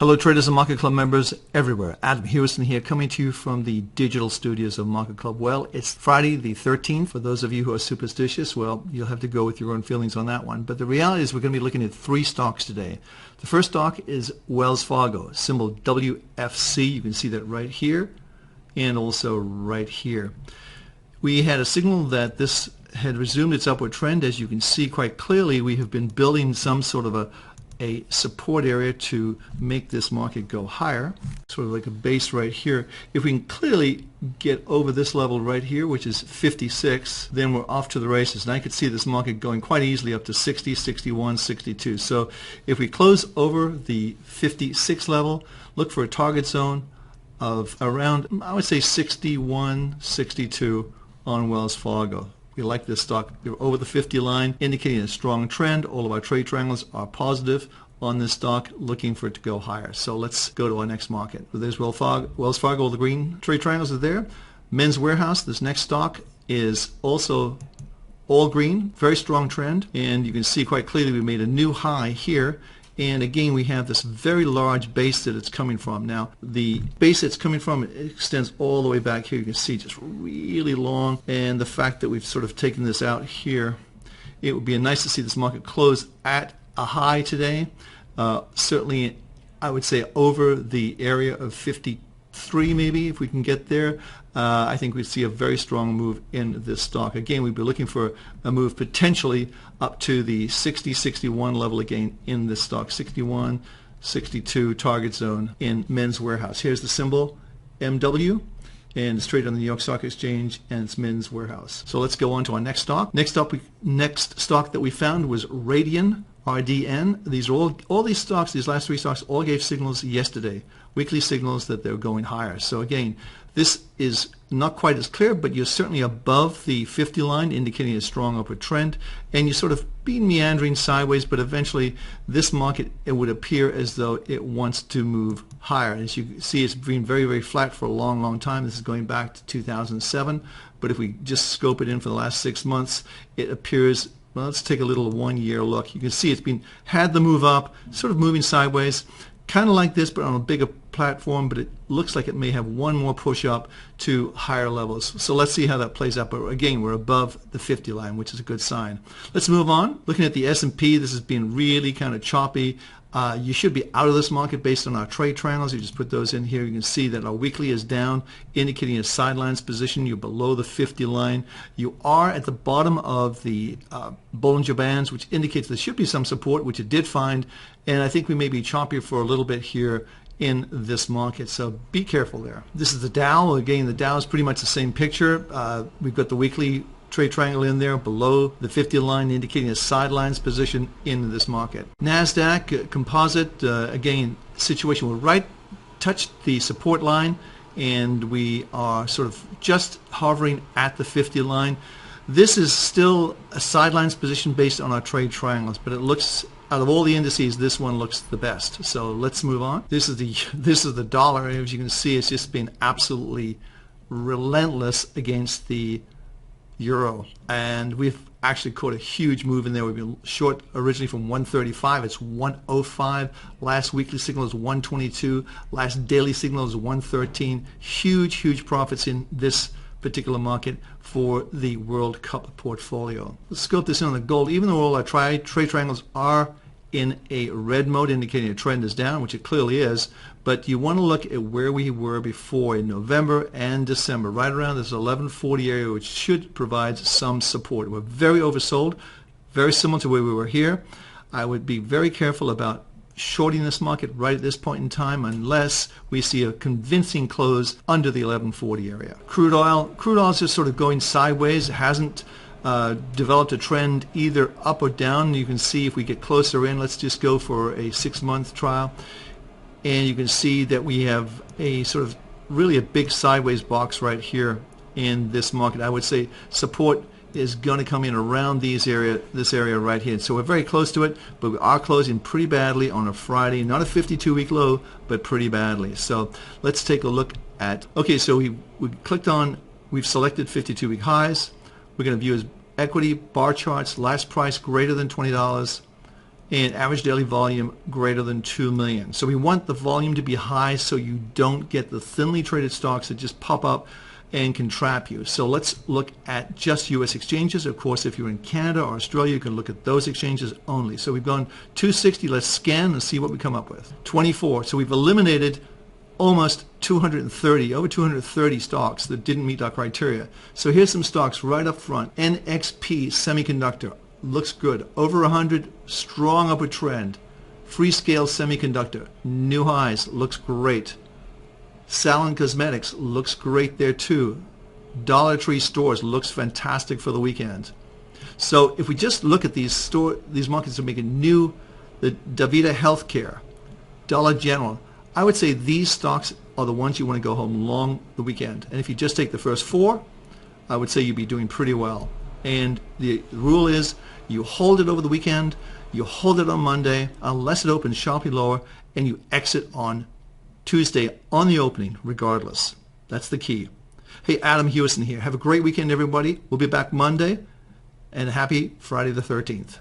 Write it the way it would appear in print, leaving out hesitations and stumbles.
Hello traders and Market Club members everywhere. Adam Houston here, coming to you from the digital studios of Market Club. Well, it's Friday the 13th. For those of you who are superstitious, well, you'll have to go with your own feelings on that one. But the reality is we're going to be looking at three stocks today. The first stock is Wells Fargo, symbol WFC. You can see that right here and also right here. We had a signal that this had resumed its upward trend. As you can see quite clearly, we have been building some sort of a support area to make this market go higher, sort of like a base right here. If we can clearly get over this level right here, which is 56, then we're off to the races. And I could see this market going quite easily up to 60, 61, 62. So if we close over the 56 level, look for a target zone of around, I would say 61, 62 on Wells Fargo. We like this stock. We're over the 50 line, indicating a strong trend. All of our trade triangles are positive on this stock, looking for it to go higher. So let's go to our next market. There's Wells Fargo, all the green trade triangles are there. Men's Wearhouse, this next stock, is also all green, very strong trend. And you can see quite clearly we made a new high here. And again, we have this very large base that it's coming from. Now, the base it's coming from, it extends all the way back here. You can see just really long. And the fact that we've sort of taken this out here, it would be nice to see this market close at a high today. Certainly, I would say over the area of 53 maybe, if we can get there. I think we'd see a very strong move in this stock. Again, we'd be looking for a move potentially up to the 60, 61 level again in this stock. 61, 62 target zone in Men's Wearhouse. Here's the symbol MW, and it's traded on the New York Stock Exchange, and it's Men's Wearhouse. So let's go on to our next stock. Next stock that we found was Radian, RDN. These are all these stocks, these last three stocks, all gave signals yesterday, weekly signals that they're going higher. So again, this is not quite as clear, but you're certainly above the 50 line, indicating a strong upward trend, and you sort of been meandering sideways, but eventually this market, it would appear as though it wants to move higher. As you can see, it's been very, very flat for a long, long time. This is going back to 2007, but if we just scope it in for the last 6 months, it appears, well, let's take a little one-year look. You can see it's had the move up, sort of moving sideways, kind of like this, but on a bigger platform, but it looks like it may have one more push up to higher levels. So let's see how that plays out. But again, we're above the 50 line, which is a good sign. Let's move on. Looking at the S&P, this has been really kind of choppy. You should be out of this market based on our trade triangles. You just put those in here. You can see that our weekly is down, indicating a sidelines position. You're below the 50 line. You are at the bottom of the Bollinger Bands, which indicates there should be some support, which it did find. And I think we may be choppier for a little bit here in this market, so be careful there. This is the Dow. Again, the Dow is pretty much the same picture. We've got the weekly trade triangle in there below the 50 line, indicating a sidelines position in this market. NASDAQ composite, again, situation will touch the support line, and we are sort of just hovering at the 50 line. This is still a sidelines position based on our trade triangles, but it looks, out of all the indices, this one looks the best. So let's move on. This is the dollar. As you can see, it's just been absolutely relentless against the euro, and we've actually caught a huge move in there. We've been short originally from 135. It's 105. Last weekly signal is 122. Last daily signal is 113. Huge profits in this particular market for the World Cup portfolio. Let's scope this in on the gold. Even though all our trade triangles are in a red mode, indicating a trend is down, which it clearly is, but you want to look at where we were before in November and December, right around this 1140 area, which should provide some support. We're very oversold, very similar to where we were here. I would be very careful about shorting this market right at this point in time unless we see a convincing close under the 1140 area. Crude oil is just sort of going sideways. It hasn't developed a trend either up or down. You can see if we get closer in, let's just go for a 6-month trial, and you can see that we have a sort of really a big sideways box right here in this market. I would say support is going to come in around this area right here. So we're very close to it, but we are closing pretty badly on a Friday. Not a 52-week low, but pretty badly. So let's take a look at, okay, so we clicked on, we've selected 52-week highs. We're going to view as equity bar charts, last price greater than $20, and average daily volume greater than 2 million. So we want the volume to be high so you don't get the thinly traded stocks that just pop up and can trap you. So let's look at just U.S. exchanges. Of course, if you're in Canada or Australia, you can look at those exchanges only. So we've gone 260. Let's scan and see what we come up with. 24. So we've eliminated almost 230, over 230 stocks that didn't meet our criteria. So here's some stocks right up front. NXP Semiconductor looks good. Over 100, strong upward trend. Freescale Semiconductor, new highs, looks great. Salon Cosmetics looks great there too. Dollar Tree Stores looks fantastic for the weekend. So if we just look at these markets that are making new, the Davita Healthcare, Dollar General, I would say these stocks are the ones you want to go home long the weekend. And if you just take the first four, I would say you'd be doing pretty well. And the rule is you hold it over the weekend, you hold it on Monday, unless it opens sharply lower, and you exit on Tuesday on the opening regardless. That's the key. Hey, Adam Hewison here. Have a great weekend, everybody. We'll be back Monday, and happy Friday the 13th.